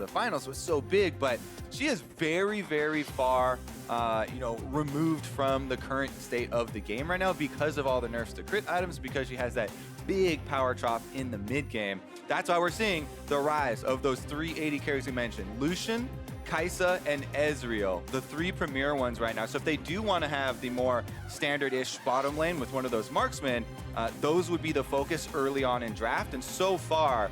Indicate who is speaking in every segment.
Speaker 1: the finals, so it's so big, but she is very, very far, removed from the current state of the game right now because of all the nerfs to crit items, because she has that big power chop in the mid game. That's why we're seeing the rise of those 3 AD carries we mentioned. Lucian, Kai'Sa, and Ezreal, the 3 premier ones right now. So if they do want to have the more standard-ish bottom lane with one of those marksmen, those would be the focus early on in draft. And so far,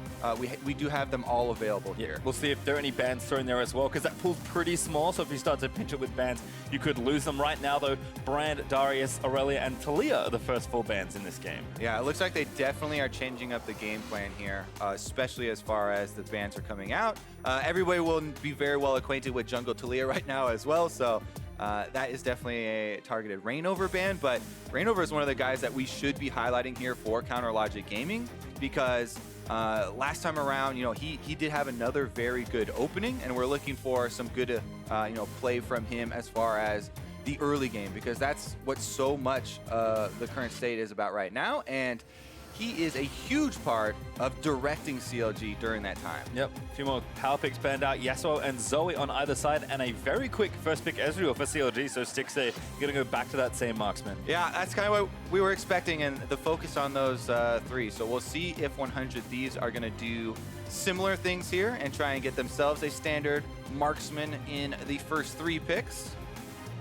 Speaker 1: we do have them all available here.
Speaker 2: We'll see if there are any bans thrown there as well, because that pool's pretty small. So if you start to pinch it with bans, you could lose them. Right now, though, Brand, Darius, Aurelia, and Talia are the first 4 bans in this game.
Speaker 1: Yeah, it looks like they definitely are changing up the game plan here, especially as far as the bans are coming out. Everybody will be very well acquainted with Jungle Talia right now as well, so that is definitely a targeted ReignOver ban, but ReignOver is one of the guys that we should be highlighting here for Counter Logic Gaming, because last time around, he did have another very good opening, and we're looking for some good play from him as far as the early game, because that's what so much the current state is about right now, and he is a huge part of directing CLG during that time.
Speaker 2: Yep, a few more power picks banned out. Yasuo and Zoe on either side, and a very quick first pick Ezreal for CLG, so Stixxay going to go back to that same marksman.
Speaker 1: Yeah, that's kind of what we were expecting, and the focus on those 3. So we'll see if 100 Thieves are going to do similar things here and try and get themselves a standard marksman in the first 3 picks.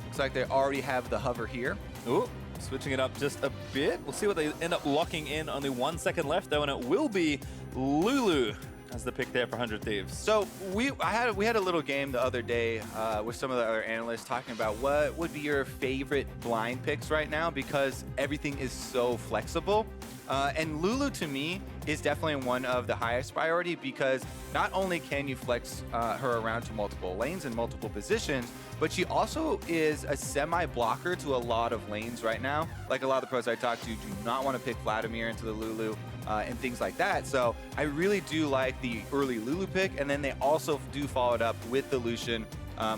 Speaker 1: Looks like they already have the hover here.
Speaker 2: Ooh. Switching it up just a bit. We'll see what they end up locking in. Only 1 second left, though, and it will be Lulu as the pick there for 100 Thieves.
Speaker 1: So we had a little game the other day with some of the other analysts talking about what would be your favorite blind picks right now, because everything is so flexible. And Lulu, to me, is definitely one of the highest priority, because not only can you flex her around to multiple lanes and multiple positions, but she also is a semi-blocker to a lot of lanes right now. Like a lot of the pros I talk to do not want to pick Vladimir into the Lulu and things like that. So I really do like the early Lulu pick, and then they also do follow it up with the Lucian,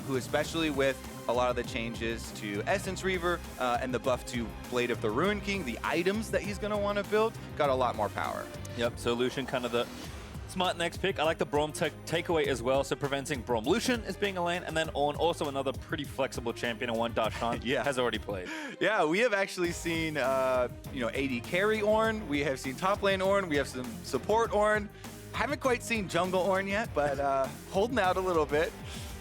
Speaker 1: who, especially with a lot of the changes to Essence Reaver and the buff to Blade of the Ruin King, the items that he's going to want to build, got a lot more power.
Speaker 2: Yep, so Lucian kind of the smart next pick. I like the Braum takeaway as well, so preventing Braum Lucian as being a lane, and then Ornn, also another pretty flexible champion, and one Darshan has already played. Yeah,
Speaker 1: we have actually seen AD carry Ornn, we have seen top lane Ornn, we have some support Ornn. Haven't quite seen jungle Ornn yet, but holding out a little bit.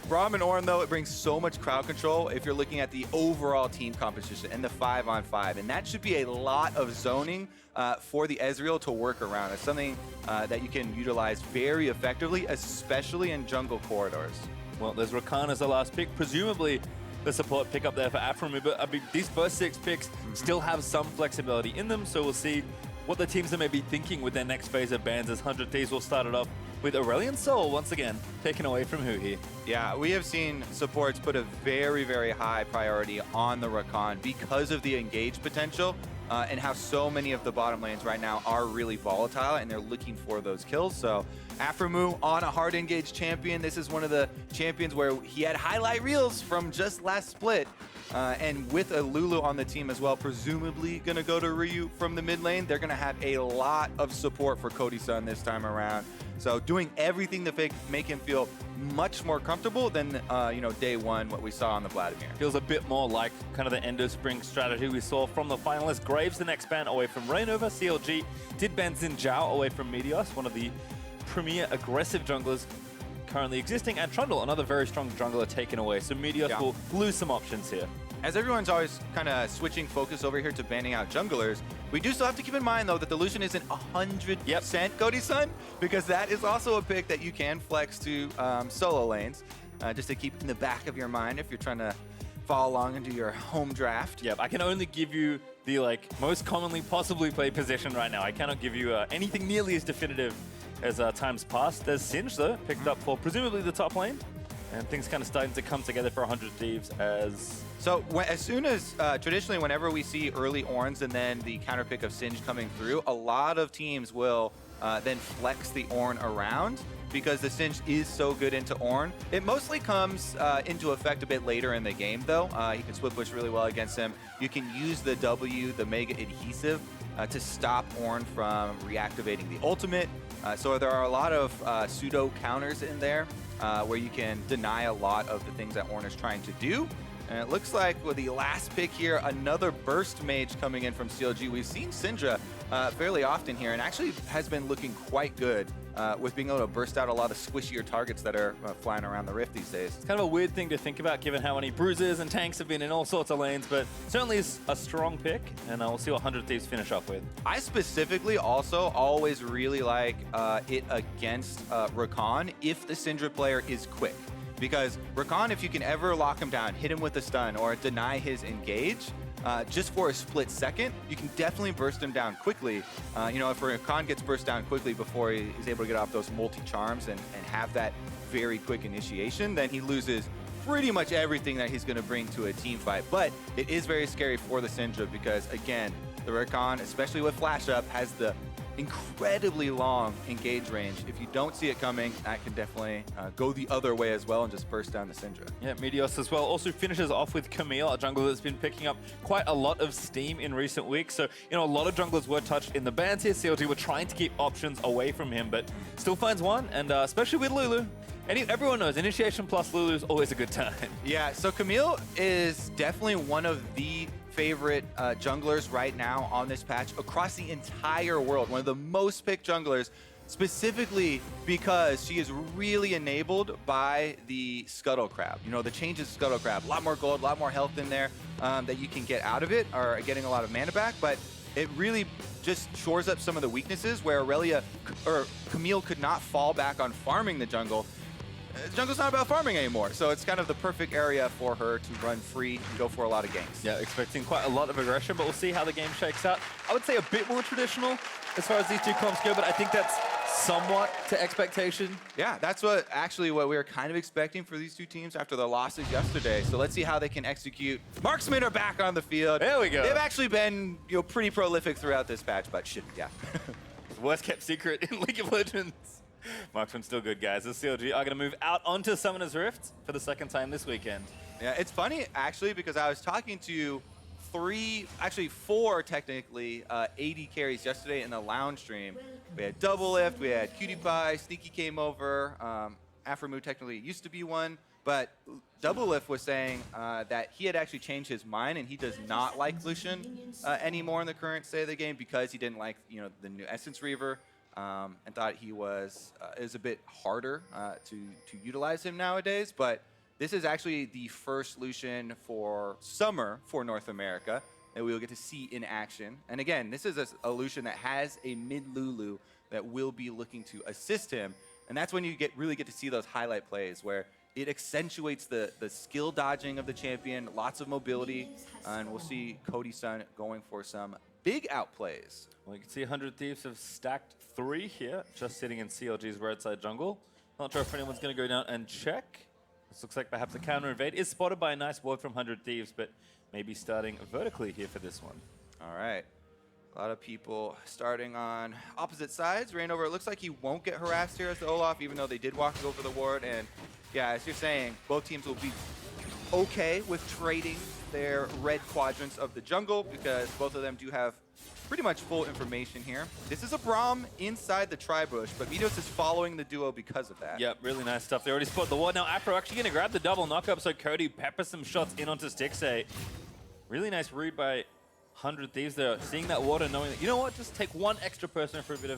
Speaker 1: Braum and Ornn, though, it brings so much crowd control if you're looking at the overall team composition and the 5-on-5, and that should be a lot of zoning for the Ezreal to work around. It's something that you can utilize very effectively, especially in jungle corridors.
Speaker 2: Well, there's Rakan as the last pick, presumably the support pick up there for Aphromoo, but these first 6 picks still have some flexibility in them, so we'll see what the teams are maybe thinking with their next phase of bans, as 100 Thieves will start it off with Aurelion Sol once again taken away from Huhi.
Speaker 1: Yeah, we have seen supports put a very, very high priority on the Rakan because of the engage potential and how so many of the bottom lanes right now are really volatile and they're looking for those kills. So Aphromoo on a hard engaged champion. This is one of the champions where he had highlight reels from just last split. And with a Lulu on the team as well, presumably going to go to Ryu from the mid lane, they're going to have a lot of support for Cody Sun this time around. So doing everything to make him feel much more comfortable than, day one, what we saw on the Vladimir.
Speaker 2: Feels a bit more like kind of the end of spring strategy we saw from the finalists. Graves, the next ban away from ReignOver. CLG did ban Xin Zhao away from Meteos, one of the premier aggressive junglers currently existing, and Trundle, another very strong jungler, taken away. So Meteos will lose some options here.
Speaker 1: As everyone's always kind of switching focus over here to banning out junglers, we do still have to keep in mind, though, that the Lucian isn't 100% Cody Sun, because that is also a pick that you can flex to solo lanes, just to keep in the back of your mind if you're trying to follow along and do your home draft.
Speaker 2: Yep, I can only give you the most commonly possibly played position right now. I cannot give you anything nearly as definitive as times past. There's Singe, though, picked up for presumably the top lane, and things kind of starting to come together for 100 Thieves as...
Speaker 1: So as soon as, traditionally, whenever we see early Ornns and then the counter pick of Singe coming through, a lot of teams will then flex the Ornn around because the Singe is so good into Ornn. It mostly comes into effect a bit later in the game, though. You can split push really well against him. You can use the W, the Mega Adhesive, to stop Ornn from reactivating the ultimate. So there are a lot of pseudo counters in there. where you can deny a lot of the things that Ornn is trying to do. And it looks like with the last pick here, another burst mage coming in from CLG. We've seen Syndra fairly often here and actually has been looking quite good with being able to burst out a lot of squishier targets that are flying around the Rift these days.
Speaker 2: It's kind of a weird thing to think about given how many bruises and tanks have been in all sorts of lanes, but certainly is a strong pick, and we'll see what 100 Thieves finish off with.
Speaker 1: I specifically also always really like it against Rakan if the Syndra player is quick. Because Rakan, if you can ever lock him down, hit him with a stun, or deny his engage, just for a split second, you can definitely burst him down quickly. You know, if Rakan gets burst down quickly before he's able to get off those multi-charms and have that very quick initiation, then he loses pretty much everything that he's going to bring to a team fight. But it is very scary for the Syndra because, again, the Rakan, especially with Flash Up, has the incredibly long engage range. If you don't see it coming, that can definitely go the other way as well and just burst down the Syndra.
Speaker 2: Yeah, Meteos as well. Also finishes off with Camille, a jungler that's been picking up quite a lot of steam in recent weeks. So, you know, a lot of junglers were touched in the bans here. CLG were trying to keep options away from him, but still finds one, and especially with Lulu. Everyone knows initiation plus Lulu is always a good time.
Speaker 1: Yeah, so Camille is definitely one of the favorite junglers right now on this patch across the entire world. One of the most picked junglers, specifically because she is really enabled by the Scuttle Crab. You know, the changes Scuttle Crab, a lot more gold, a lot more health in there that you can get out of it, or getting a lot of mana back, but it really just shores up some of the weaknesses where Camille could not fall back on farming the jungle. The jungle's not about farming anymore, so it's kind of the perfect area for her to run free and go for a lot of ganks.
Speaker 2: Yeah, expecting quite a lot of aggression, but we'll see how the game shakes out. I would say a bit more traditional as far as these two comps go, but I think that's somewhat to expectation.
Speaker 1: Yeah, that's what we were kind of expecting for these two teams after the losses yesterday. So let's see how they can execute. Marksmen are back on the field.
Speaker 2: There we go.
Speaker 1: They've actually been, you know, pretty prolific throughout this patch, but shit, yeah.
Speaker 2: Worst kept secret in League of Legends. Marksman's still good, guys. The CLG are going to move out onto Summoner's Rift for the second time this weekend.
Speaker 1: Yeah, it's funny, actually, because I was talking to four technically, AD carries yesterday in the lounge stream. We had Double Lift, we had Cutie Pie, Sneaky came over, Aphromoo technically used to be one, but Double Lift was saying that he had actually changed his mind and he does not like Lucian anymore in the current state of the game because he didn't like, you know, the new Essence Reaver. And thought he was is a bit harder to utilize him nowadays. But this is actually the first Lucian for summer for North America that we will get to see in action. And again, this is a Lucian that has a mid Lulu that will be looking to assist him. And that's when you really get to see those highlight plays where it accentuates the skill dodging of the champion, lots of mobility, and we'll see Cody Sun going for some big outplays.
Speaker 2: Well, you can see 100 Thieves have stacked 3 here, just sitting in CLG's roadside jungle. Not sure if anyone's going to go down and check. This looks like perhaps a counter invade is spotted by a nice ward from 100 Thieves, but maybe starting vertically here for this one.
Speaker 1: All right. A lot of people starting on opposite sides. ReignOver, it looks like he won't get harassed here as the Olaf, even though they did walk over the ward. And yeah, as you're saying, both teams will be okay with trading their red quadrants of the jungle because both of them do have pretty much full information here. This is a Braum inside the tri-bush, but Meteos is following the duo because of that.
Speaker 2: Yep, really nice stuff. They already spotted the ward. Now Aphro actually going to grab the double knockup, so Cody peppers some shots in onto Stixxay. Really nice read by 100 Thieves there, seeing that ward and knowing that, you know what, just take one extra person for a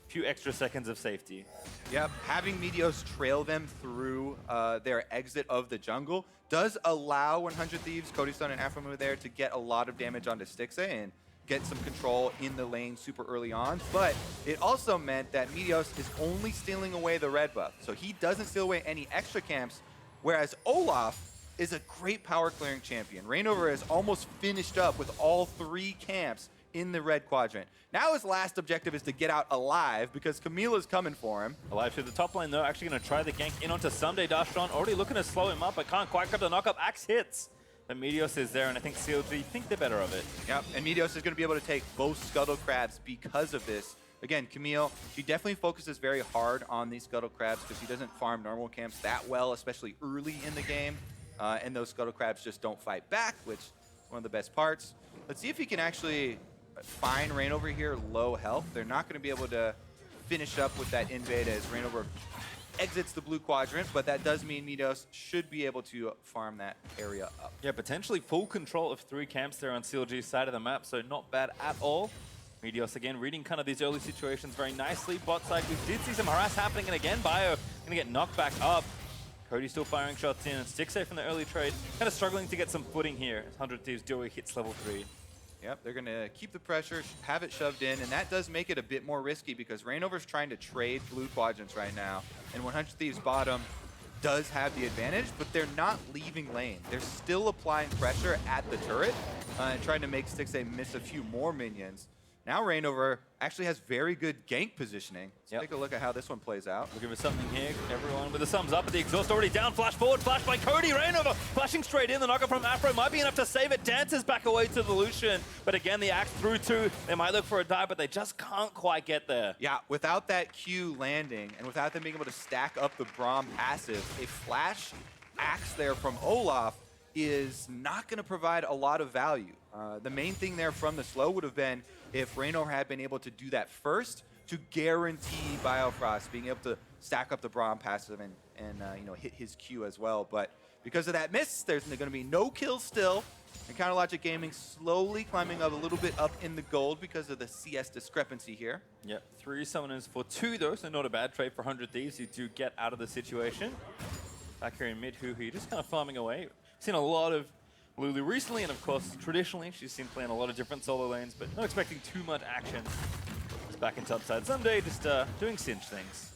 Speaker 2: few extra seconds of safety.
Speaker 1: Yep, having Meteos trail them through their exit of the jungle does allow 100 Thieves, Cody Sun and Aphromoo there to get a lot of damage onto Stixxay and get some control in the lane super early on, but it also meant that Meteos is only stealing away the red buff. So he doesn't steal away any extra camps, whereas Olaf is a great power clearing champion. ReignOver is almost finished up with all 3 camps in the red quadrant. Now his last objective is to get out alive because Camille is coming for him.
Speaker 2: Alive through the top lane though, actually going to try the gank in onto Ssumday. Darshan already looking to slow him up, but can't quite grab the knockup. Axe hits. But Meteos is there, and I think CLG think they're better of it.
Speaker 1: Yep, and Meteos is going to be able to take both Scuttle Crabs because of this. Again, Camille, she definitely focuses very hard on these Scuttle Crabs because she doesn't farm normal camps that well, especially early in the game. And those Scuttle Crabs just don't fight back, which is one of the best parts. Let's see if he can actually find ReignOver here low health. They're not going to be able to finish up with that invade as ReignOver exits the blue quadrant, but that does mean Meteos should be able to farm that area up.
Speaker 2: Yeah, potentially full control of 3 camps there on CLG's side of the map, so not bad at all. Meteos again reading kind of these early situations very nicely. Bot side, we did see some harass happening, and again, Bio gonna get knocked back up. Cody still firing shots in, and Stixxay from the early trade, kind of struggling to get some footing here as 100 Thieves duo hits level 3.
Speaker 1: Yep, they're going to keep the pressure, have it shoved in, and that does make it a bit more risky because ReignOver's trying to trade blue quadrants right now, and 100 Thieves bottom does have the advantage, but they're not leaving lane. They're still applying pressure at the turret and trying to make Stixxay miss a few more minions. Now ReignOver actually has very good gank positioning. Let's take a look at how this one plays out.
Speaker 2: Looking for something here. Everyone with the thumbs up, but the exhaust already down. Flash forward, flash by Cody. ReignOver flashing straight in. The knocker from Aphromoo might be enough to save it. Dances back away to the Lucian. But again, the axe through 2. They might look for a dive, but they just can't quite get there.
Speaker 1: Yeah, without that Q landing and without them being able to stack up the Braum passive, a flash axe there from Olaf is not going to provide a lot of value. The main thing there from the slow would have been if ReignOver had been able to do that first to guarantee Biofrost being able to stack up the Braum passive and you know, hit his Q as well. But because of that miss, there's going to be no kills still. And Counter Logic Gaming slowly climbing up a little bit up in the gold because of the CS discrepancy here.
Speaker 2: Yep, 3 summoners for 2 though, so not a bad trade for 100 Thieves. You do get out of the situation. Back here in mid, Huhi just kind of farming away. Seen a lot of Lulu recently, and of course, traditionally, she's seen playing a lot of different solo lanes, but not expecting too much action. Just back in top side Ssumday, just doing cinch things.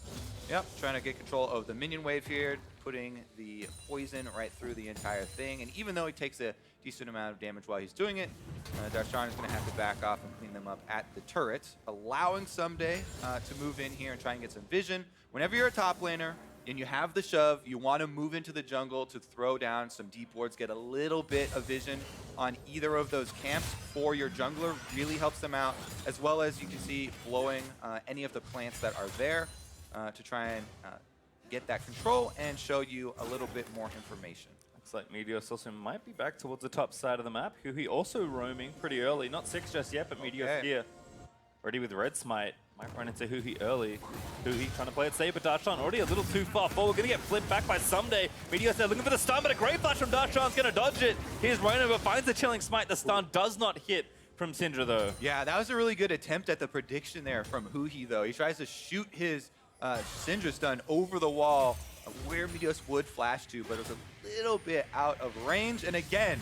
Speaker 1: Yep, trying to get control of the minion wave here, putting the poison right through the entire thing. And even though he takes a decent amount of damage while he's doing it, Darshan is going to have to back off and clean them up at the turret, allowing Ssumday to move in here and try and get some vision. Whenever you're a top laner, and you have the shove, you want to move into the jungle to throw down some deep wards, get a little bit of vision on either of those camps for your jungler, really helps them out, as well as you can see blowing any of the plants that are there to try and get that control and show you a little bit more information.
Speaker 2: Looks like Meteos also might be back towards the top side of the map. Huhi also roaming pretty early, not 6 just yet, but Meteos here. Ready with Red Smite. Might run into Huhi early. Huhi trying to play it safe, but Darshan already a little too far forward. Gonna get flipped back by Ssumday. Meteos there looking for the stun, but a great flash from Darshan's gonna dodge it. Here's ReignOver, finds the chilling smite. The stun does not hit from Syndra though. Yeah, that was a really good attempt at the prediction there from Huhi though. He tries to shoot his Syndra stun over the wall where Meteos would flash to, but it was a little bit out of range. And again,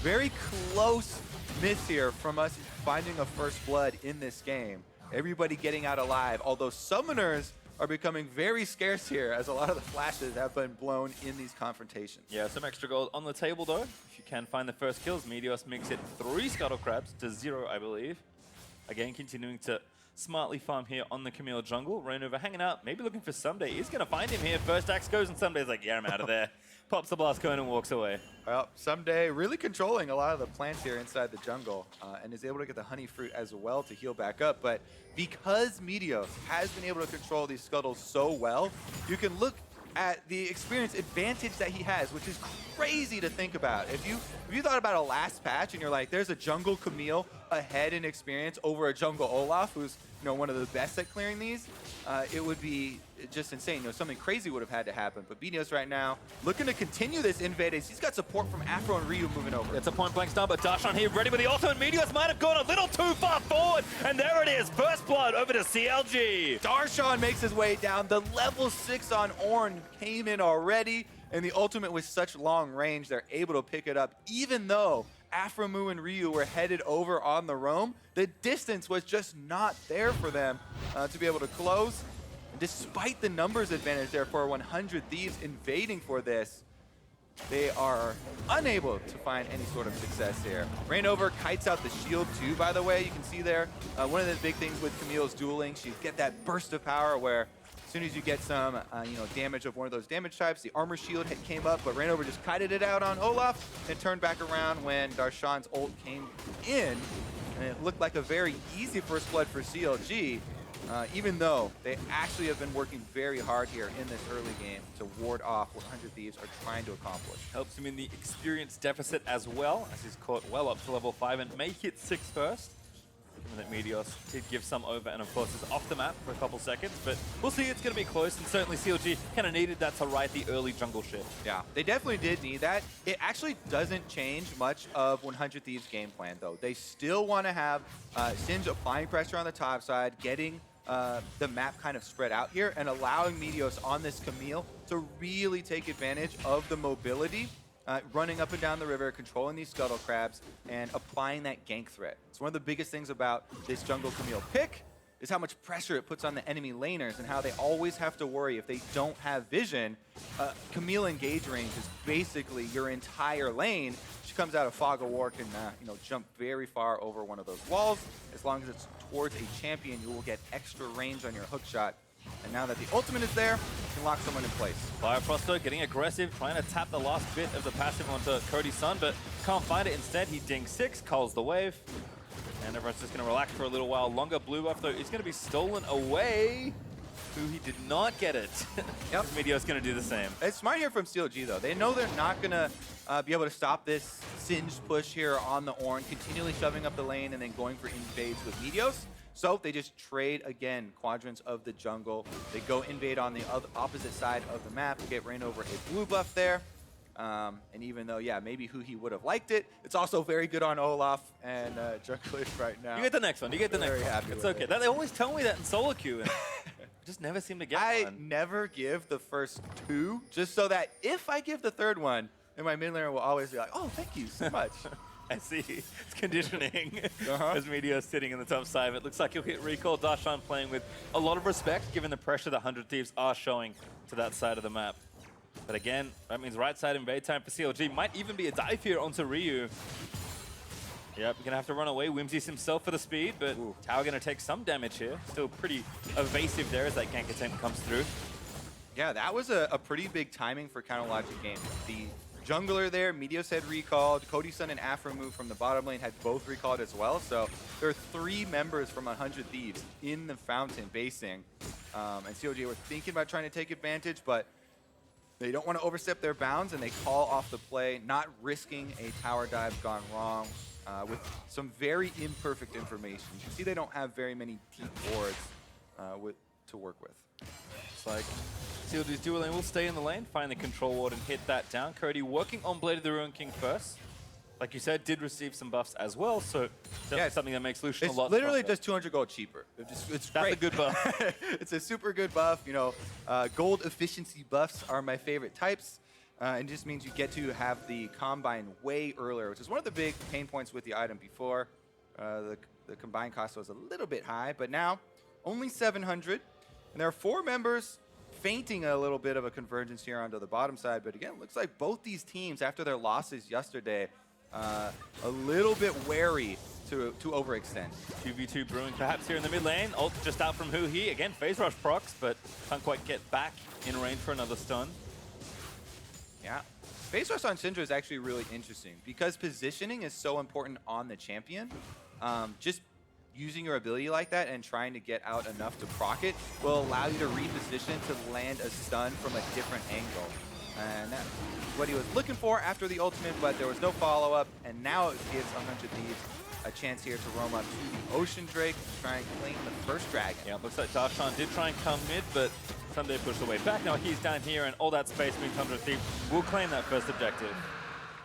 Speaker 2: very close miss here from us finding a first blood in this game. Everybody getting out alive, although summoners are becoming very scarce here as a lot of the flashes have been blown in these confrontations. Yeah, some extra gold on the table though. If you can find the first kills, Meteos makes it 3 Scuttle Crabs to 0, I believe. Again, continuing to smartly farm here on the Camille jungle. ReignOver hanging out, maybe looking for Ssumday. He's going to find him here. First axe goes, and Ssumday's like, yeah, I'm out of there. Pops the blast cone and walks away.
Speaker 1: Well, Ssumday really controlling a lot of the plants here inside the jungle and is able to get the honey fruit as well to heal back up. But because Meteos has been able to control these scuttles so well, you can look at the experience advantage that he has, which is crazy to think about. If you thought about a last patch and you're like, there's a jungle Camille ahead in experience over a jungle Olaf, who's one of the best at clearing these, it would be just insane. Something crazy would have had to happen. But Meteos right now looking to continue this invade. He's got support from Aphromoo and Ryu moving over.
Speaker 2: It's a point blank stun, but Darshan here ready with the ultimate. Meteos might have gone a little too far forward, and there it is. First blood over to CLG.
Speaker 1: Darshan makes his way down. The level 6 on Ornn came in already, and the ultimate with such long range, they're able to pick it up, even though Aphromoo and Ryu were headed over on the roam. The distance was just not there for them to be able to close. And despite the numbers advantage there for 100 Thieves invading for this, they are unable to find any sort of success here. ReignOver kites out the shield too, by the way. You can see there, one of the big things with Camille's dueling, she get that burst of power where as soon as you get some damage of one of those damage types, the armor shield came up, but ReignOver just kited it out on Olaf and turned back around when Darshan's ult came in. And it looked like a very easy first blood for CLG, even though they actually have been working very hard here in this early game to ward off what 100 Thieves are trying to accomplish.
Speaker 2: Helps him in the experience deficit as well, as he's caught well up to level 5 and may hit 6 first. Given that Meteos did give some over and of course is off the map for a couple seconds, but we'll see. It's going to be close, and certainly CLG kind of needed that to right the early jungle shift.
Speaker 1: Yeah, they definitely did need that. It actually doesn't change much of 100 Thieves' game plan, though. They still want to have Singe applying pressure on the top side, getting the map kind of spread out here, and allowing Meteos on this Camille to really take advantage of the mobility, running up and down the river, controlling these scuttle crabs, and applying that gank threat. It's one of the biggest things about this jungle Camille pick is how much pressure it puts on the enemy laners and how they always have to worry if they don't have vision. Camille engage range is basically your entire lane. She comes out of Fog of War, can jump very far over one of those walls. As long as it's towards a champion, you will get extra range on your hook shot. And now that the ultimate is there, you can lock someone in place.
Speaker 2: Biofrost getting aggressive, trying to tap the last bit of the passive onto Cody Sun, but can't find it. Instead, he dings 6, calls the wave. And everyone's just going to relax for a little while longer. Blue buff, though, is going to be stolen away. Huhi did not get it.
Speaker 1: Yep.
Speaker 2: Meteos going to do the same.
Speaker 1: It's smart here from CLG, though. They know they're not going to be able to stop this Singed push here on the Ornn, continually shoving up the lane and then going for invades with Meteos. So they just trade, again, quadrants of the jungle. They go invade on the opposite side of the map, get ReignOver a blue buff there. And even though, yeah, maybe Huhi would have liked it, it's also very good on Olaf and junglers right now.
Speaker 2: You get the next one. You get the next one.
Speaker 1: Happy
Speaker 2: it's
Speaker 1: with
Speaker 2: okay.
Speaker 1: it.
Speaker 2: They always tell me that in solo queue, and I just never seem to get one.
Speaker 1: I never give the first 2, just so that if I give the third one, then my mid laner will always be like, oh, thank you so much.
Speaker 2: I see. It's conditioning. As Meteos sitting in the top side. It looks like he'll hit recall. Darshan playing with a lot of respect, given the pressure the 100 Thieves are showing to that side of the map. But again, that means right side invade time for CLG. Might even be a dive here onto Ryu. Yep, gonna have to run away. Whimsies himself for the speed, but Tower gonna take some damage here. Still pretty evasive there as that gank attempt comes through.
Speaker 1: Yeah, that was a pretty big timing for Counter Logic game. The jungler there, Meteos had recalled. Cody Sun and Aphromoo from the bottom lane had both recalled as well. So there are 3 members from 100 Thieves in the fountain basing. And CLG were thinking about trying to take advantage, but they don't want to overstep their bounds, and they call off the play, not risking a tower dive gone wrong with some very imperfect information. You see they don't have very many deep boards to work with.
Speaker 2: It's like CLG's dual lane will stay in the lane, find the control ward and hit that down. Cody working on Blade of the Ruined King first. Like you said, did receive some buffs as well, so that's something that makes Lucian a lot stronger.
Speaker 1: It's literally just 200 gold cheaper. It's
Speaker 2: That's
Speaker 1: great.
Speaker 2: a good buff.
Speaker 1: It's a super good buff. You know, gold efficiency buffs are my favorite types. It just means you get to have the combine way earlier, which is one of the big pain points with the item before. The combine cost was a little bit high, but now only 700. And there are 4 members fainting a little bit of a convergence here onto the bottom side. But again, it looks like both these teams, after their losses yesterday, a little bit wary to overextend.
Speaker 2: 2v2 brewing perhaps here in the mid lane. Ult just out from Huhi. Again, phase rush procs, but can't quite get back in range for another stun.
Speaker 1: Yeah. Phase rush on Syndra is actually really interesting because positioning is so important on the champion. Just using your ability like that and trying to get out enough to proc it will allow you to reposition to land a stun from a different angle. And that's what he was looking for after the ultimate, but there was no follow-up, and now it gives 100 Thieves a chance here to roam up to the Ocean Drake to try and claim the first dragon.
Speaker 2: Yeah, looks like Darshan did try and come mid, but Ssumday pushed the way back. Now he's down here, and all that space means 100 Thieves will claim that first objective.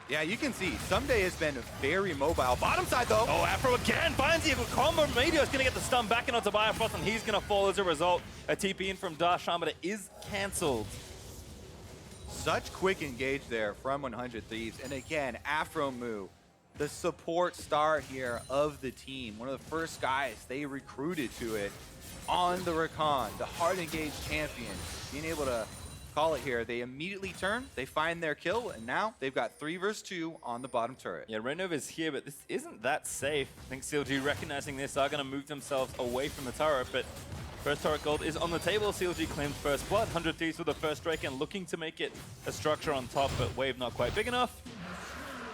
Speaker 1: Yeah, you can see, Ssumday has been very mobile. Bottom side, though.
Speaker 2: Oh, Afro again finds the combo. Meteos going to get the stun back in onto Biofrost, and he's going to fall as a result. A TP in from Darshan, but it is cancelled.
Speaker 1: Such quick engage there from 100 Thieves. And again, Aphromoo, the support star here of the team. One of the first guys they recruited to it on the Rakan, the hard engaged champion. Being able to call it here. They immediately turn, they find their kill, and now they've got 3 versus 2 on the bottom turret.
Speaker 2: Yeah, ReignOver is here, but this isn't that safe. I think CLG recognizing this are going to move themselves away from the turret, but first turret gold is on the table. CLG claims first blood. 100 Thieves with the first Drake and looking to make it a structure on top, but wave not quite big enough.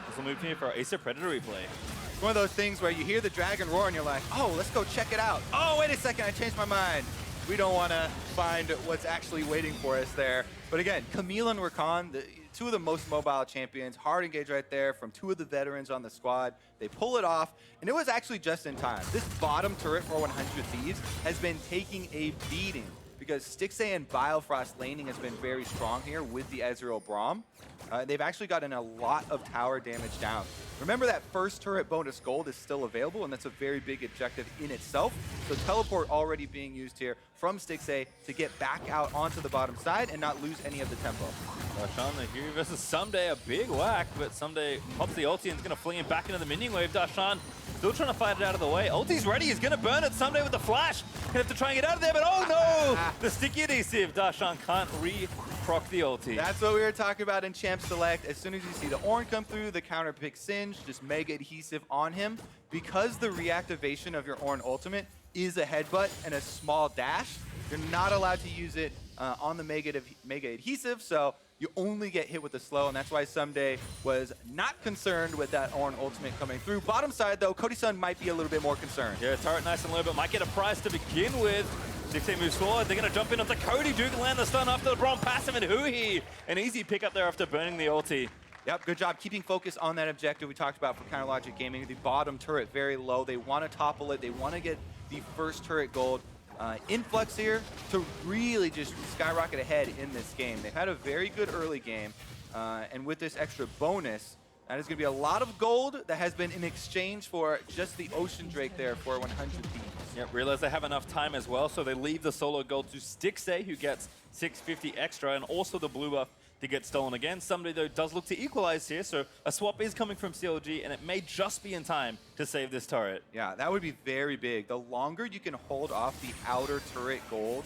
Speaker 2: This will move here for our Acer Predator replay.
Speaker 1: It's one of those things where you hear the dragon roar and you're like, oh, let's go check it out. Oh, wait a second, I changed my mind. We don't want to find what's actually waiting for us there. But again, Camille and Rakan, two of the most mobile champions, hard engage right there from two of the veterans on the squad. They pull it off, and it was actually just in time. This bottom turret for 100 Thieves has been taking a beating because Stixxay and Biofrost laning has been very strong here with the Ezreal Braum. They've actually gotten a lot of tower damage down. Remember that first turret bonus gold is still available, and that's a very big objective in itself. So teleport already being used here from Stixxay to get back out onto the bottom side and not lose any of the tempo.
Speaker 2: Darshan, the Huhi versus Ssumday, a big whack, but Ssumday pops the ulti and is going to fling him back into the minion wave. Darshan still trying to fight it out of the way. Ulti's ready, he's going to burn it. Ssumday with the flash. Gonna have to try and get out of there, but oh no! The sticky ADC if Darshan can't proc the ulti.
Speaker 1: That's what we were talking about in Champ Select. As soon as you see the Ornn come through, the counter pick Singe, just mega adhesive on him. Because the reactivation of your Ornn ultimate is a headbutt and a small dash, you're not allowed to use it on the mega adhesive, so you only get hit with the slow, and that's why Ssumday was not concerned with that Ornn ultimate coming through. Bottom side, though, Cody Sun might be a little bit more concerned.
Speaker 2: Yeah, turret nice and low, but might get a prize to begin with. Stixxay moves forward, they're going to jump in onto Cody. Duke can land the stun after the Braum passive, and Huhi, an easy pick up there after burning the ulti.
Speaker 1: Yep, good job keeping focus on that objective we talked about for Counter Logic Gaming. The bottom turret very low. They want to topple it. They want to get the first turret gold. Influx here to really just skyrocket ahead in this game. They've had a very good early game, and with this extra bonus, that is going to be a lot of gold that has been in exchange for just the Ocean Drake there for 100 Thieves.
Speaker 2: Yep, realize they have enough time as well, so they leave the solo gold to Stixxay, who gets 650 extra, and also the blue buff to get stolen again. Ssumday, though, does look to equalize here, so a swap is coming from CLG, and it may just be in time to save this turret.
Speaker 1: Yeah, that would be very big. The longer you can hold off the outer turret gold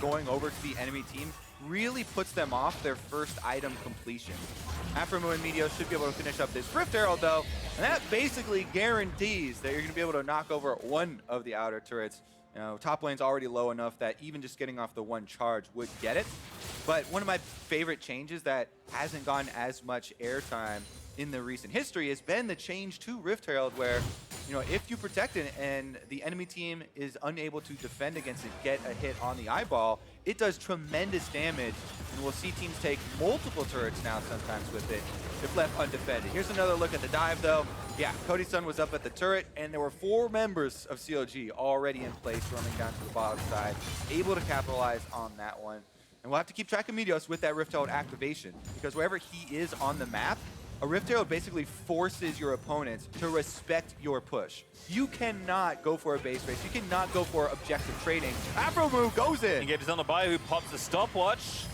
Speaker 1: going over to the enemy team really puts them off their first item completion. Aphromoo and Meteos should be able to finish up this Rift Herald, though, and that basically guarantees that you're going to be able to knock over one of the outer turrets. You know, top lane's already low enough that even just getting off the one charge would get it. But one of my favorite changes that hasn't gotten as much airtime in the recent history has been the change to Rift Herald, where, you know, if you protect it and the enemy team is unable to defend against it, get a hit on the eyeball, it does tremendous damage, and we'll see teams take multiple turrets now sometimes with it if left undefended. Here's another look at the dive, though. Yeah, Cody Sun was up at the turret, and there were 4 members of CLG already in place running down to the bottom side, able to capitalize on that one. And we'll have to keep track of Meteos with that Rift Herald activation, because wherever he is on the map, a Rift Herald basically forces your opponents to respect your push. You cannot go for a base race. You cannot go for objective trading. Aphromoo goes in.
Speaker 2: Engages on the Bio, who pops the stopwatch.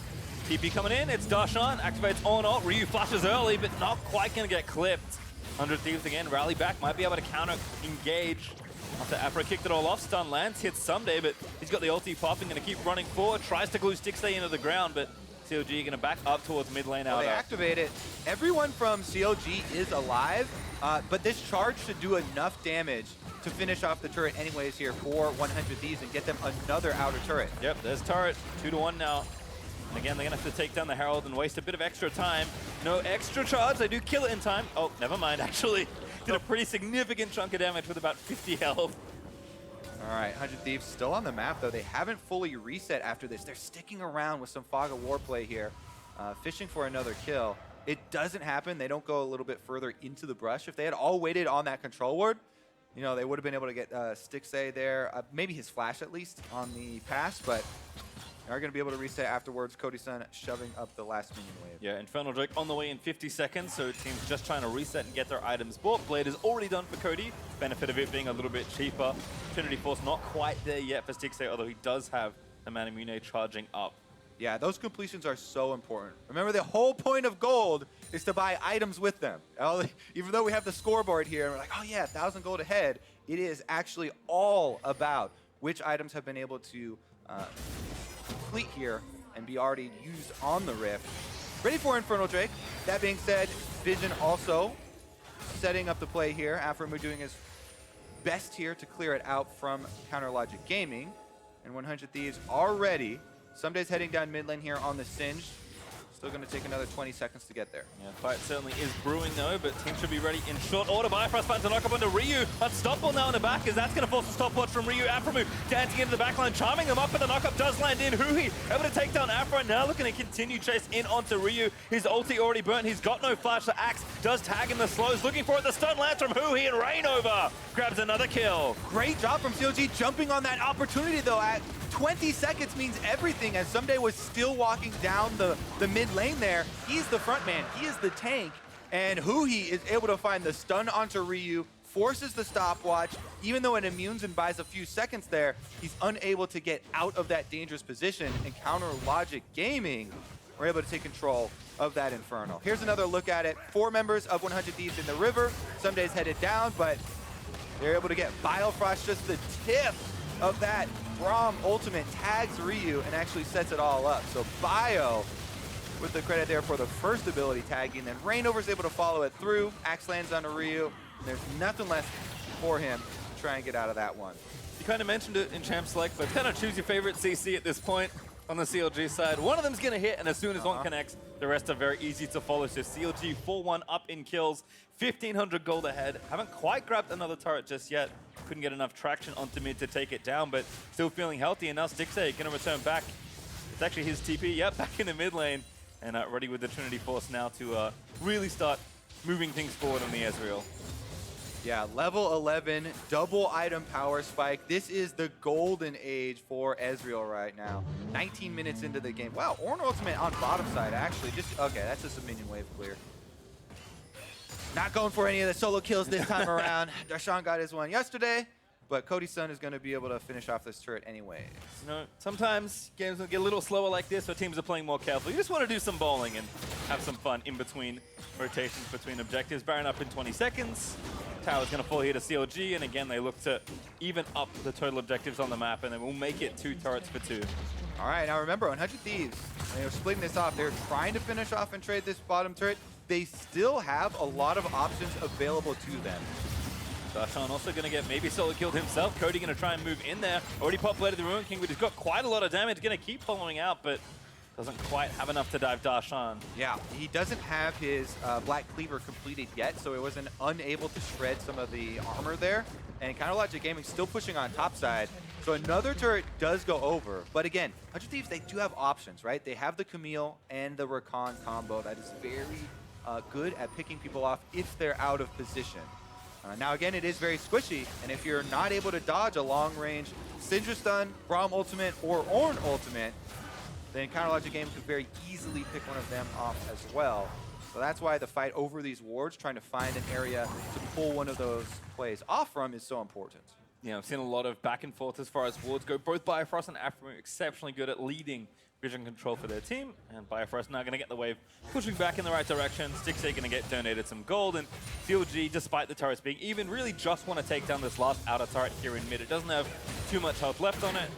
Speaker 2: TP coming in, it's Darshan, activates on ult. Ryu flashes early, but not quite going to get clipped. 100 Thieves again, rally back, might be able to counter engage. After Aphro kicked it all off, stun lands, hits Ssumday, but he's got the ulti popping, going to keep running forward, tries to glue Stixxay into the ground, but CLG going to back up towards mid lane out.
Speaker 1: They activate it. Everyone from CLG is alive, but this charge should do enough damage to finish off the turret anyways here for 100 Thieves and get them another outer turret.
Speaker 2: Yep, there's turret, 2-1 now. And again, they're going to have to take down the Herald and waste a bit of extra time. No extra charge, they do kill it in time. Oh, never mind, actually. Did a pretty significant chunk of damage with about 50 health.
Speaker 1: All right, 100 Thieves still on the map, though. They haven't fully reset after this. They're sticking around with some Fog of War play here, fishing for another kill. It doesn't happen. They don't go a little bit further into the brush. If they had all waited on that control ward, you know, they would have been able to get Stixxay there, maybe his flash at least on the pass, but they are going to be able to reset afterwards. Cody Sun shoving up the last minion wave.
Speaker 2: Yeah, Infernal Drake on the way in 50 seconds, so teams just trying to reset and get their items bought. Blade is already done for Cody. Benefit of it being a little bit cheaper. Trinity Force not quite there yet for Stixxay, although he does have the Manamune charging up.
Speaker 1: Yeah, those completions are so important. Remember, the whole point of gold is to buy items with them. Even though we have the scoreboard here, and we're like, oh yeah, 1,000 gold ahead, it is actually all about which items have been able to complete here and be already used on the Rift. Ready for Infernal Drake. That being said, Vision also setting up the play here. Aphromoo doing his best here to clear it out from Counter Logic Gaming. And 100 Thieves are ready. Ssumday's heading down mid lane here on the Singe. Just Still going to take another 20 seconds to get there.
Speaker 2: Yeah, fight certainly is brewing though, but team should be ready in short order. Biofrost finds to knock up onto Ryu. Unstoppable now in the back, as that's going to force a stopwatch from Ryu. Aphromoo dancing into the backline, charming them up, but the knockup does land in. Huhi able to take down Aphro, now looking to continue chase in onto Ryu. His ulti already burnt, he's got no flash. The Axe does tag in the slows, looking for it. The stun lands from Huhi, and ReignOver grabs another kill.
Speaker 1: Great job from CLG jumping on that opportunity though. At 20 seconds means everything, as Ssumday was still walking down the mid lane there. He's the front man, he is the tank, and Huhi is able to find the stun onto Ryu, forces the stopwatch. Even though it immunes and buys a few seconds there, he's unable to get out of that dangerous position, and Counter Logic Gaming were able to take control of that Inferno. Here's another look at it. 4 members of 100 Thieves in the river. Ssumday's headed down, but they're able to get Biofrost, just the tip of that Braum ultimate tags Ryu and actually sets it all up. So Bio with the credit there for the first ability tagging, then ReignOver's able to follow it through. Axe lands onto Ryu, and there's nothing left for him to try and get out of that one.
Speaker 2: You kind of mentioned it in Champ Select, but kind of choose your favorite CC at this point on the CLG side. One of them's going to hit, and as soon as one connects, the rest are very easy to follow. So CLG 4-1 up in kills, 1,500 gold ahead. Haven't quite grabbed another turret just yet. Couldn't get enough traction onto mid to take it down, but still feeling healthy. And now Stixxay going to return back. It's actually his TP, yep, back in the mid lane. And ready with the Trinity Force now to really start moving things forward on the Ezreal.
Speaker 1: Yeah, level 11, double item power spike. This is the golden age for Ezreal right now. 19 minutes into the game. Wow, Ornn ultimate on bottom side, actually. Okay, that's just a minion wave clear. Not going for any of the solo kills this time around. Darshan got his one yesterday, but Cody Sun is going to be able to finish off this turret anyways.
Speaker 2: You know, sometimes games will get a little slower like this, or teams are playing more carefully. You just want to do some bowling and have some fun in between rotations, between objectives. Baron up in 20 seconds. Tower's going to fall here to CLG, and again, they look to even up the total objectives on the map, and then we'll make it 2 turrets for 2.
Speaker 1: All right, now remember, 100 Thieves, they were splitting this off. They're trying to finish off and trade this bottom turret. They still have a lot of options available to them.
Speaker 2: Darshan also going to get maybe solo killed himself. Cody going to try and move in there. Already populated the Ruin King, but he's got quite a lot of damage. Going to keep following out, but doesn't quite have enough to dive Darshan.
Speaker 1: Yeah, he doesn't have his Black Cleaver completed yet, so it was unable to shred some of the armor there. And Counter Logic Gaming still pushing on top side. So another turret does go over. But again, 100 Thieves, they do have options, right? They have the Camille and the Rakan combo that is very good at picking people off if they're out of position. Now again, it is very squishy, and if you're not able to dodge a long-range Syndra stun, Braum ultimate, or Ornn ultimate, then Counter Logic Gaming could very easily pick one of them off as well. So that's why the fight over these wards, trying to find an area to pull one of those plays off from, is so important.
Speaker 2: Yeah, I've seen a lot of back and forth as far as wards go. Both Biofrost and Aphromoo exceptionally good at leading vision control for their team, and Biofrost now going to get the wave pushing back in the right direction. Stixxay going to get donated some gold, and CLG, despite the turrets being even, really just want to take down this last outer turret here in mid. It doesn't have too much health left on it,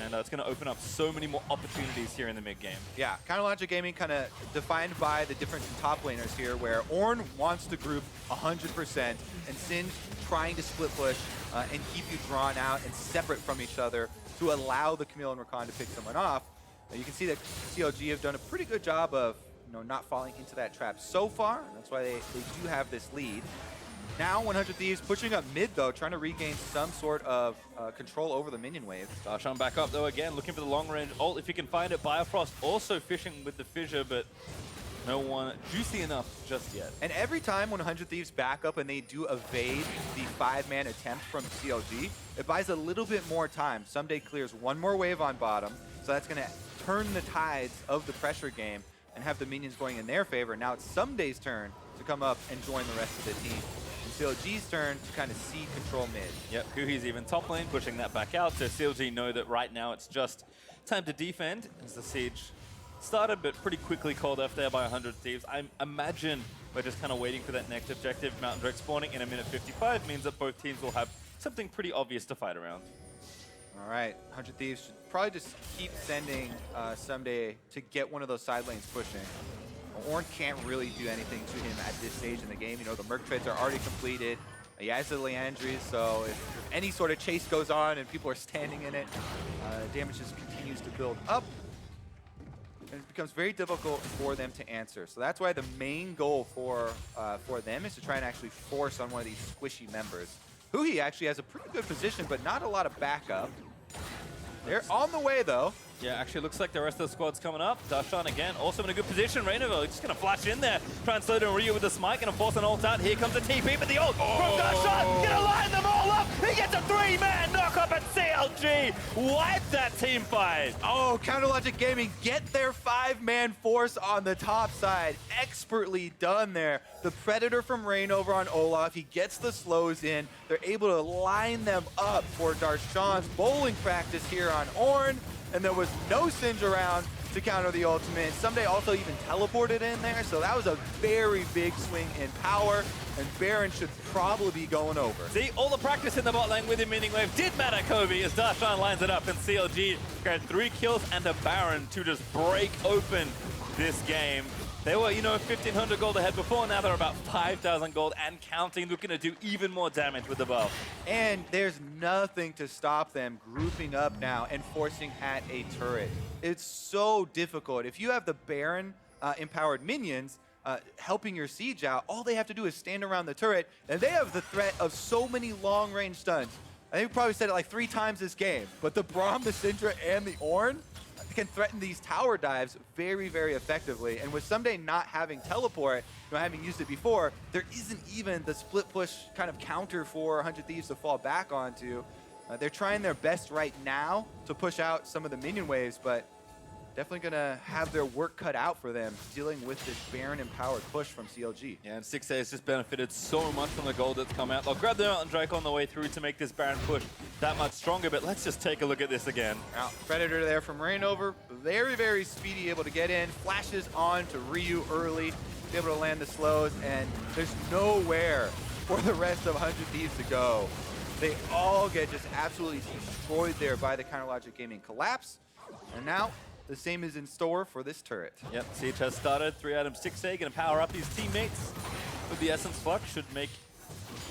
Speaker 2: and it's going to open up so many more opportunities here in the mid game.
Speaker 1: Yeah, Counter Logic Gaming kind of defined by the different top laners here, where Ornn wants to group 100%, and Sin trying to split push and keep you drawn out and separate from each other to allow the Camille and Rakan to pick someone off. You can see that CLG have done a pretty good job of not falling into that trap so far. That's why they do have this lead. Now 100 Thieves pushing up mid though, trying to regain some sort of control over the minion wave.
Speaker 2: Darshan back up though again, looking for the long range ult if you can find it. Biofrost also fishing with the fissure, but no one juicy enough just yet.
Speaker 1: And every time 100 Thieves back up and they do evade the 5-man attempt from CLG, it buys a little bit more time. Ssumday clears one more wave on bottom, so that's going to turn the tides of the pressure game and have the minions going in their favor. Now it's Ssumday's turn to come up and join the rest of the team. And CLG's turn to kind of see control mid.
Speaker 2: Yep, Huhi's even top lane, pushing that back out. So CLG know that right now it's just time to defend as the siege started, but pretty quickly called off there by 100 Thieves. I imagine we're just kind of waiting for that next objective. Mountain Drake spawning in a minute 55 means that both teams will have something pretty obvious to fight around.
Speaker 1: All right, 100 Thieves should probably just keep sending Ssumday to get one of those side lanes pushing. Ornn can't really do anything to him at this stage in the game. The Merc trades are already completed. He has the Leandries, so if any sort of chase goes on and people are standing in it, damage just continues to build up. and it becomes very difficult for them to answer. So that's why the main goal for them is to try and actually force on one of these squishy members. Huhi actually has a pretty good position, but not a lot of backup. They're on the way, though.
Speaker 2: Yeah, actually looks like the rest of the squad's coming up. Darshan again, also in a good position. ReignOver just going to flash in there. Try and slow down Ryu with the smite, going to force an ult out. Here comes the TP, but the ult from Darshan, going to line them all up. He gets a 3-man knock-up at CLG. Wipe that team fight.
Speaker 1: Oh, Counterlogic Gaming get their 5-man force on the top side. Expertly done there. The Predator from ReignOver on Olaf. He gets the slows in. They're able to line them up for Darshan's bowling practice here on Ornn. And there was no Syndra around to counter the ultimate. Ssumday also even teleported in there, so that was a very big swing in power, and Baron should probably be going over.
Speaker 2: See, all the practice in the bot lane with him meaning wave did matter, Kobe, as Darshan lines it up, and CLG got 3 kills and a Baron to just break open this game. They were, 1,500 gold ahead before, now they're about 5,000 gold and counting, looking to do even more damage with the buff.
Speaker 1: And there's nothing to stop them grouping up now and forcing at a turret. It's so difficult. If you have the Baron empowered minions helping your siege out, all they have to do is stand around the turret, and they have the threat of so many long-range stuns. I think we probably said it like 3 times this game, but the Braum, the Syndra, and the Ornn can threaten these tower dives very, very effectively. And with Ssumday not having teleport, having used it before, there isn't even the split push kind of counter for 100 Thieves to fall back onto. They're trying their best right now to push out some of the minion waves, but definitely gonna have their work cut out for them dealing with this Baron empowered push from CLG.
Speaker 2: Yeah, and Stixxay has just benefited so much from the gold that's come out. They'll grab the Mountain Drake on the way through to make this Baron push that much stronger, but let's just take a look at this again.
Speaker 1: Now, Predator there from ReignOver, very, very speedy, able to get in, flashes on to Ryu early, able to land the slows, and there's nowhere for the rest of 100 Thieves to go. They all get just absolutely destroyed there by the Counterlogic Gaming collapse, and now the same is in store for this turret.
Speaker 2: Yep, Siege has started. 3-item Stixxay going to power up his teammates with the Essence Flux. Should make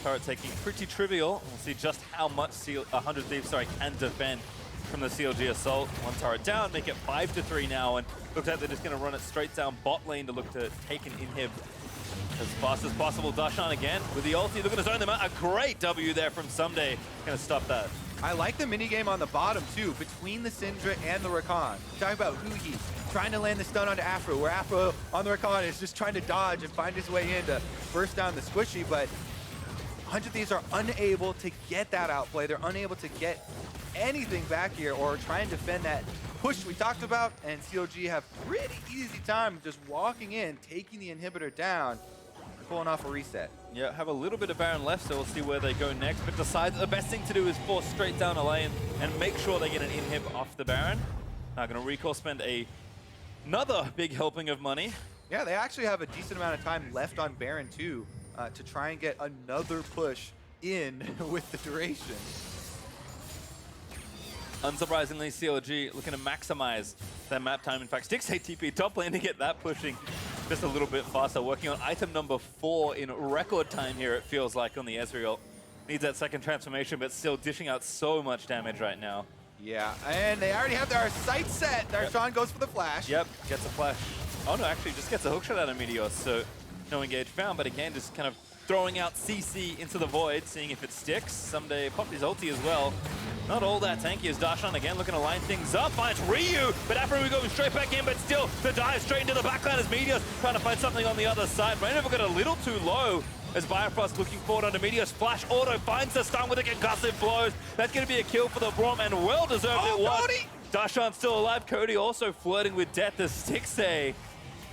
Speaker 2: turret taking pretty trivial. We'll see just how much 100 Thieves can defend from the CLG assault. 1 turret down, make it 5-3 now, and looks like they're just going to run it straight down bot lane to look to take an inhib as fast as possible. Darshan again with the ulti, looking to zone them out. A great W there from Ssumday. Going to stop that.
Speaker 1: I like the minigame on the bottom, too, between the Syndra and the Rakan. Talking about Huhi trying to land the stun onto Aphromoo, where Aphromoo on the Rakan is just trying to dodge and find his way in to burst down the squishy, but 100 Thieves are unable to get that outplay. They're unable to get anything back here or try and defend that push we talked about, and CLG have pretty easy time just walking in, taking the inhibitor down, pulling off a reset.
Speaker 2: Yeah, have a little bit of Baron left, so we'll see where they go next, but decide that the best thing to do is force straight down a lane and make sure they get an inhib off the Baron. Now going to recall, spend another big helping of money.
Speaker 1: Yeah, they actually have a decent amount of time left on Baron too, to try and get another push in with the duration.
Speaker 2: Unsurprisingly, CLG looking to maximize their map time. In fact, Stixxay TP top lane to get that pushing just a little bit faster. Working on item number 4 in record time here, it feels like, on the Ezreal. Needs that second transformation, but still dishing out so much damage right now.
Speaker 1: Yeah, and they already have their sight set. Darshan goes for the flash.
Speaker 2: Yep, gets a flash. Oh no, actually just gets a hookshot out of Meteos, so no engage found, but again, just kind of throwing out CC into the void, seeing if it sticks. Ssumday popped his ulti as well. Not all that tanky as Darshan again looking to line things up. Finds Ryu, but Aphromoo going straight back in, but still the dive straight into the backline as Meteos trying to find something on the other side. ReignOver got a little too low as Biofrost looking forward onto Meteos. Flash auto finds the stun with the concussive blows. That's going to be a kill for the Braum, and well deserved it was.
Speaker 1: Cody!
Speaker 2: Darshan still alive. Cody also flirting with death as Stixxay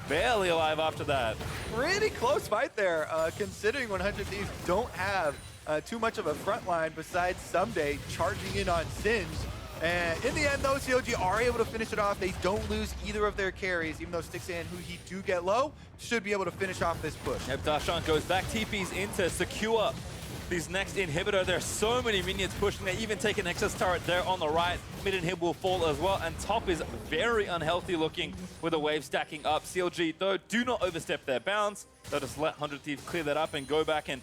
Speaker 2: barely alive after that.
Speaker 1: Pretty close fight there, considering 100 Thieves don't have too much of a front line besides Ssumday charging in on Singe. And in the end, though, CLG are able to finish it off. They don't lose either of their carries, even though Stixxay and Huhi do get low, should be able to finish off this push.
Speaker 2: Yep, Darshan goes back, TP's in to secure his next inhibitor. There's so many minions pushing. They even take an Nexus turret there on the right. Mid inhib will fall as well, and top is very unhealthy looking with a wave stacking up. CLG, though, do not overstep their bounds. They'll just let 100 Thieves clear that up and go back and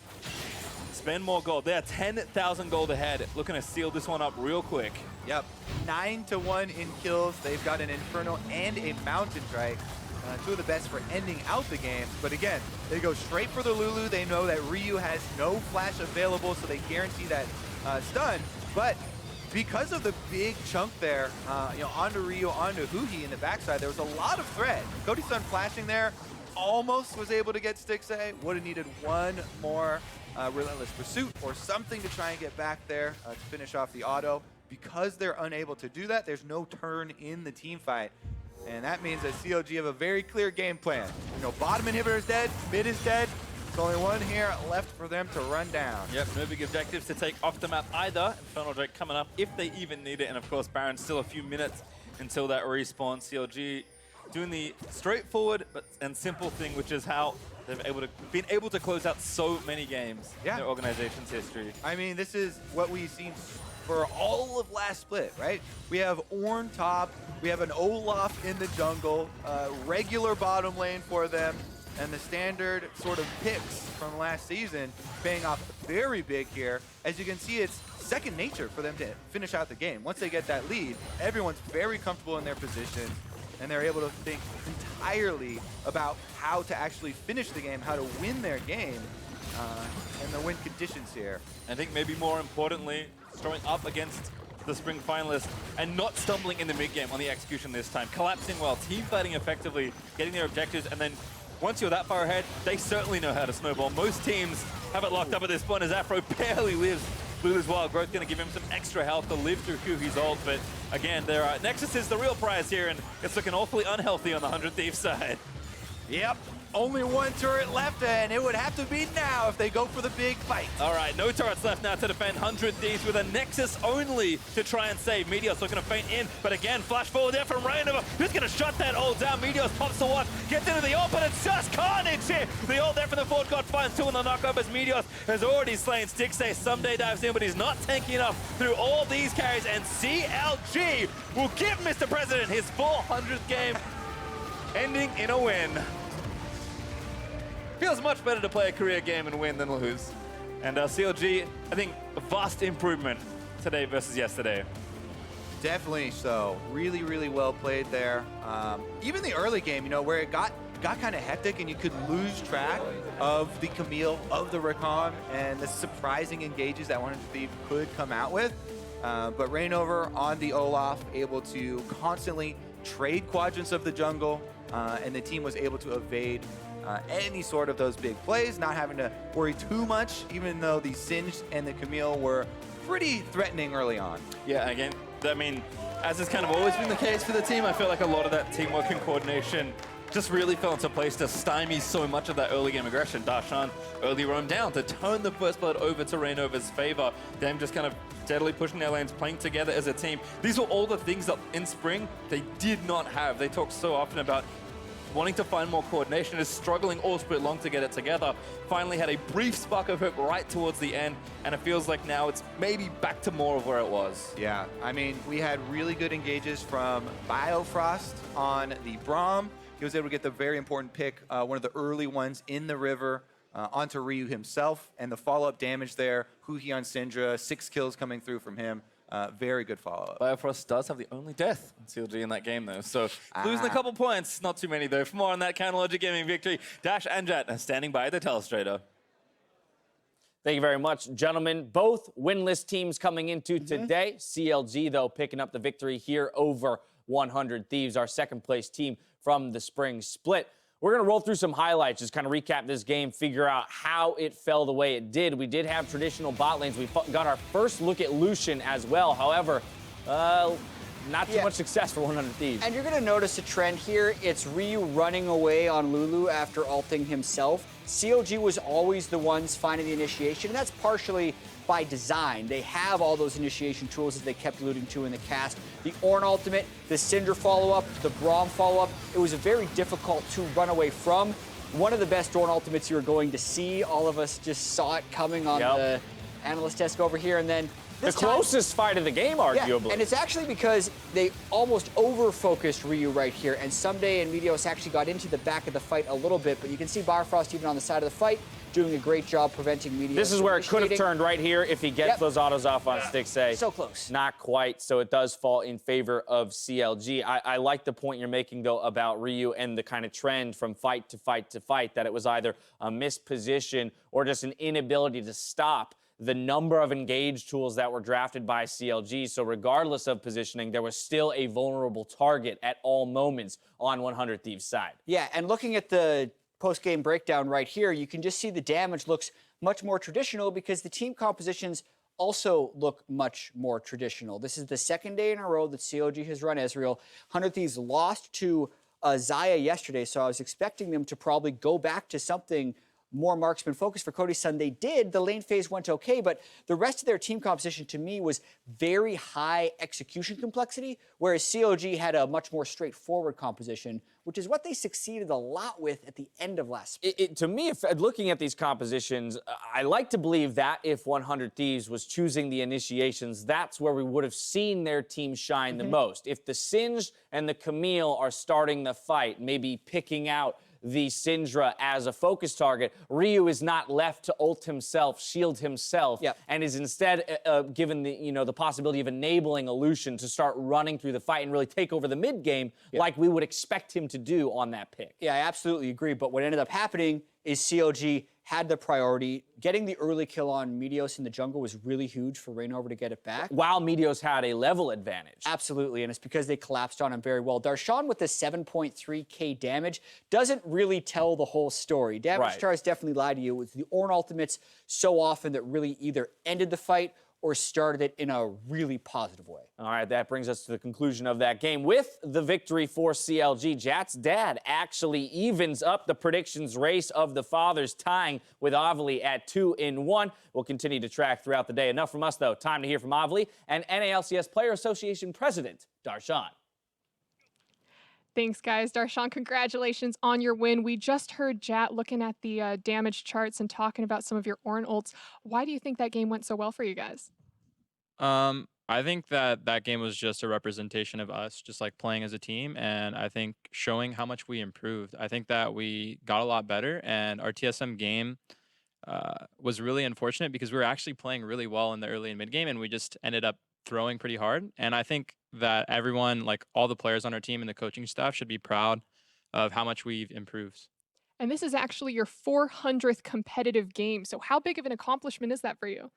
Speaker 2: spend more gold. They're 10,000 gold ahead, looking to seal this one up real quick.
Speaker 1: Yep, 9-1 in kills. They've got an Inferno and a Mountain Strike. Two of the best for ending out the game. But again, they go straight for the Lulu. They know that Ryu has no flash available, so they guarantee that stun. But because of the big chunk there, onto Ryu, onto Huhi in the backside, there was a lot of threat. Cody Sun flashing there, almost was able to get Stixxay. Would have needed one more Relentless Pursuit or something to try and get back there to finish off the auto. Because they're unable to do that, there's no turn in the team fight. And that means that CLG have a very clear game plan. Bottom inhibitor is dead, mid is dead. There's only one here left for them to run down.
Speaker 2: Yep, no big objectives to take off the map either. Infernal Drake coming up if they even need it. And of course, Baron's still a few minutes until that respawn. CLG doing the straightforward and simple thing, which is how they've been able to close out so many games in their organization's history.
Speaker 1: I mean, this is what we've seen for all of last split, right? We have Ornn top, we have an Olaf in the jungle, regular bottom lane for them, and the standard sort of picks from last season paying off very big here. As you can see, it's second nature for them to finish out the game. Once they get that lead, everyone's very comfortable in their position, and they're able to think entirely about how to actually finish the game, how to win their game, and the win conditions here.
Speaker 2: I think maybe more importantly, throwing up against the spring finalists and not stumbling in the mid game on the execution this time. Collapsing well, team fighting effectively, getting their objectives, and then once you're that far ahead, they certainly know how to snowball. Most teams have it locked up at this point as Aphro barely lives. Lulu's Wild Growth going to give him some extra health to live through Huhi's ult, but again, Nexus is the real prize here, and it's looking awfully unhealthy on the 100 Thieves side.
Speaker 1: Yep. Only one turret left, and it would have to be now if they go for the big fight.
Speaker 2: All right, no turrets left now to defend 100 Thieves with a Nexus only to try and save. Meteos looking to feint in, but again, flash forward there from ReignOver. Who's going to shut that ult down? Meteos pops the one, gets into the ult, but it's just carnage here. The ult there from the Fort God finds two in the knockup as Meteos has already slain Stixxay. Ssumday dives in, but he's not tanky enough through all these carries, and CLG will give Mr. President his 400th game, ending in a win. Feels much better to play a career game and win than lose. And CLG, I think, a vast improvement today versus yesterday.
Speaker 1: Definitely so. Really, really well played there. Even the early game, where it got kind of hectic and you could lose track of the Camille, of the Rakan, and the surprising engages that 100 Thieves could come out with. But ReignOver on the Olaf, able to constantly trade quadrants of the jungle, and the team was able to evade any sort of those big plays, not having to worry too much, even though the Singed and the Camille were pretty threatening early on.
Speaker 2: Yeah, again, I mean, as has kind of always been the case for the team, I feel like a lot of that teamwork and coordination just really fell into place to stymie so much of that early game aggression. Darshan early roam down to turn the first blood over to ReignOver's favor. Them just kind of steadily pushing their lanes, playing together as a team. These were all the things that in spring they did not have. They talk so often about wanting to find more coordination, is struggling all split long to get it together. Finally had a brief spark of hope right towards the end, and it feels like now it's maybe back to more of where it was.
Speaker 1: Yeah, I mean, we had really good engages from Biofrost on the Braum. He was able to get the very important pick, one of the early ones in the river, onto Ryu himself, and the follow-up damage there, Huhi on Syndra, 6 kills coming through from him. Very good follow-up.
Speaker 2: Biofrost does have the only death in CLG in that game, though. So losing a couple points, not too many, though. For more on that Counterlogic Gaming victory, Dash and Jet standing by the telestrator.
Speaker 3: Thank you very much, gentlemen. Both winless teams coming into today. CLG, though, picking up the victory here over 100 Thieves, our second-place team from the spring split. We're going to roll through some highlights, just kind of recap this game, figure out how it fell the way it did. We did have traditional bot lanes. We got our first look at Lucian as well. However, not too much success for 100 Thieves.
Speaker 4: And you're going to notice a trend here. It's Ryu running away on Lulu after ulting himself. CLG was always the ones finding the initiation, and that's partially by design. They have all those initiation tools as they kept alluding to in the cast. The Ornn ultimate, the Syndra follow-up, the Braum follow-up. It was very difficult to run away from. One of the best Ornn ultimates you were going to see. All of us just saw it coming on the analyst desk over here. And then
Speaker 3: The closest fight of the game, arguably.
Speaker 4: Yeah, and it's actually because they almost over-focused Ryu right here, and Ssumday and Meteos actually got into the back of the fight a little bit, but you can see Biofrost even on the side of the fight doing a great job preventing Meteos.
Speaker 3: This is where it could have turned right here if he gets those autos off on Stixxay.
Speaker 4: So close.
Speaker 3: Not quite, so it does fall in favor of CLG. I like the point you're making, though, about Ryu and the kind of trend from fight to fight to fight, that it was either a misposition or just an inability to stop the number of engage tools that were drafted by CLG. So regardless of positioning, there was still a vulnerable target at all moments on 100 Thieves' side.
Speaker 4: Yeah, and looking at the post-game breakdown right here, you can just see the damage looks much more traditional because the team compositions also look much more traditional. This is the second day in a row that CLG has run Ezreal. 100 Thieves lost to Xayah yesterday, so I was expecting them to probably go back to something more marksman focused. For Cody Sun, they did. The lane phase went okay, but the rest of their team composition to me was very high execution complexity, whereas CLG had a much more straightforward composition, which is what they succeeded a lot with at the end of last split.
Speaker 3: To me, if looking at these compositions, I like to believe that if 100 Thieves was choosing the initiations, that's where we would have seen their team shine the most. If the Singed and the Camille are starting the fight, maybe picking out the Syndra as a focus target, Ryu is not left to ult himself, shield himself, and is instead given the the possibility of enabling a Lucian to start running through the fight and really take over the mid game like we would expect him to do on that pick.
Speaker 4: Yeah, I absolutely agree. But what ended up happening is CLG had the priority. Getting the early kill on Meteos in the jungle was really huge for ReignOver to get it back.
Speaker 3: While Meteos had a level advantage.
Speaker 4: Absolutely, and it's because they collapsed on him very well. Darshan with the 7.3k damage doesn't really tell the whole story. Damage charts definitely lie to you. With the Ornn ultimates so often that really either ended the fight or started it in a really positive way.
Speaker 3: All right, that brings us to the conclusion of that game with the victory for CLG. Jat's dad actually evens up the predictions race of the fathers, tying with Avli at 2-1. We'll continue to track throughout the day. Enough from us, though. Time to hear from Avli and NALCS Player Association President Darshan.
Speaker 5: Thanks, guys. Darshan, congratulations on your win. We just heard Jat looking at the damage charts and talking about some of your Ornn ults. Why do you think that game went so well for you guys?
Speaker 6: I think that game was just a representation of us just like playing as a team, and I think showing how much we improved. I think that we got a lot better, and our TSM game was really unfortunate because we were actually playing really well in the early and mid game, and we just ended up throwing pretty hard. And I think that everyone, like all the players on our team and the coaching staff, should be proud of how much we've improved.
Speaker 5: And this is actually your 400th competitive game. So how big of an accomplishment is that for you?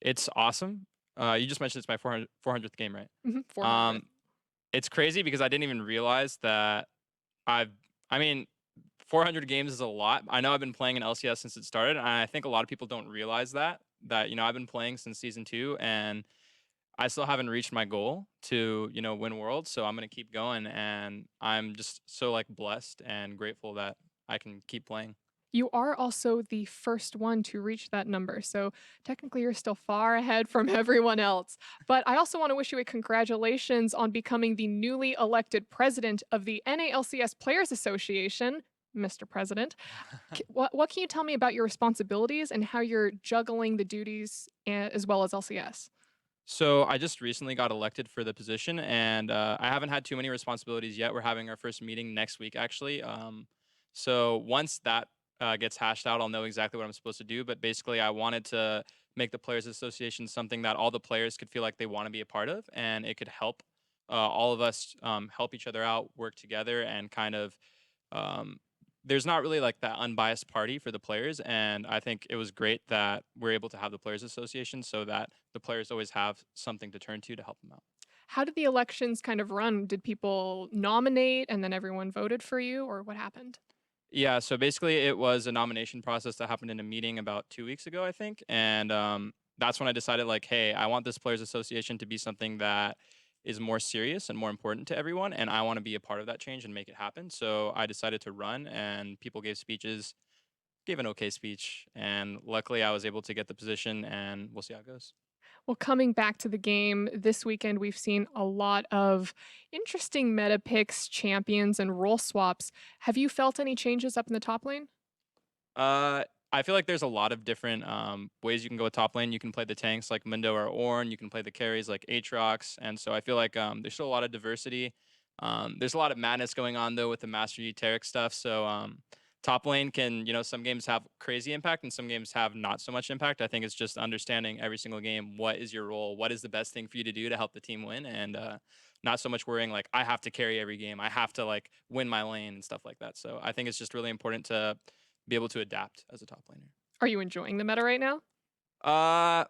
Speaker 6: It's awesome. You just mentioned it's my 400th game, right?
Speaker 5: Mm-hmm, 400.
Speaker 6: It's crazy because I didn't even realize that I mean, 400 games is a lot. I know I've been playing in LCS since it started, and I think a lot of people don't realize that I've been playing since season 2, and I still haven't reached my goal to, win Worlds. So I'm going to keep going, and I'm just so like blessed and grateful that I can keep playing.
Speaker 5: You are also the first one to reach that number, so technically you're still far ahead from everyone else. But I also want to wish you a congratulations on becoming the newly elected president of the NALCS Players Association, Mr. President. What can you tell me about your responsibilities and how you're juggling the duties as well as LCS?
Speaker 6: So I just recently got elected for the position, and I haven't had too many responsibilities yet. We're having our first meeting next week, actually. So once that gets hashed out, I'll know exactly what I'm supposed to do. But basically, I wanted to make the Players Association something that all the players could feel like they want to be a part of, and it could help all of us help each other out, work together, and kind of there's not really like that unbiased party for the players. And I think it was great that we're able to have the Players Association so that the players always have something to turn to help them out.
Speaker 5: How did the elections kind of run? Did people nominate and then everyone voted for you, or what happened?
Speaker 6: Yeah, so basically it was a nomination process that happened in a meeting about 2 weeks ago, I think. And that's when I decided, like, hey, I want this Players Association to be something that is more serious and more important to everyone, and I want to be a part of that change and make it happen. So I decided to run, and people gave speeches, gave an okay speech, and luckily I was able to get the position, and we'll see how it goes.
Speaker 5: Well, coming back to the game, this weekend we've seen a lot of interesting meta picks, champions, and role swaps. Have you felt any changes up in the top lane?
Speaker 6: I feel like there's a lot of different ways you can go with top lane. You can play the tanks like Mundo or Ornn. You can play the carries like Aatrox. And so I feel like there's still a lot of diversity. There's a lot of madness going on, though, with the Master Yi Taric stuff. So top lane can, some games have crazy impact and some games have not so much impact. I think it's just understanding every single game. What is your role? What is the best thing for you to do to help the team win? And not so much worrying like, I have to carry every game. I have to like win my lane and stuff like that. So I think it's just really important to be able to adapt as a top laner.
Speaker 5: Are you enjoying the meta right now?
Speaker 6: I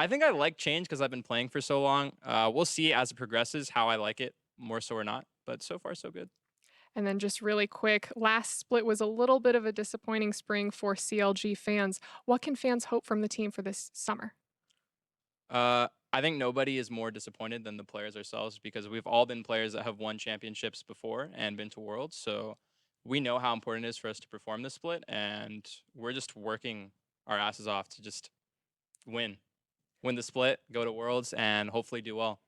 Speaker 6: think I like change because I've been playing for so long. We'll see as it progresses how I like it, more so or not. But so far, so good.
Speaker 5: And then just really quick, last split was a little bit of a disappointing spring for CLG fans. What can fans hope from the team for this summer?
Speaker 6: I think nobody is more disappointed than the players ourselves because we've all been players that have won championships before and been to Worlds. So we know how important it is for us to perform this split, and we're just working our asses off to just win the split, go to Worlds, and hopefully do well.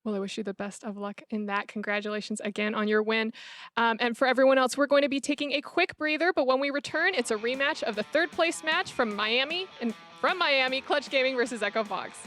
Speaker 5: Well, I wish you the best of luck in that. Congratulations again on your win. And for everyone else, we're going to be taking a quick breather, but when we return, it's a rematch of the third place match from Miami, Clutch Gaming versus Echo Fox.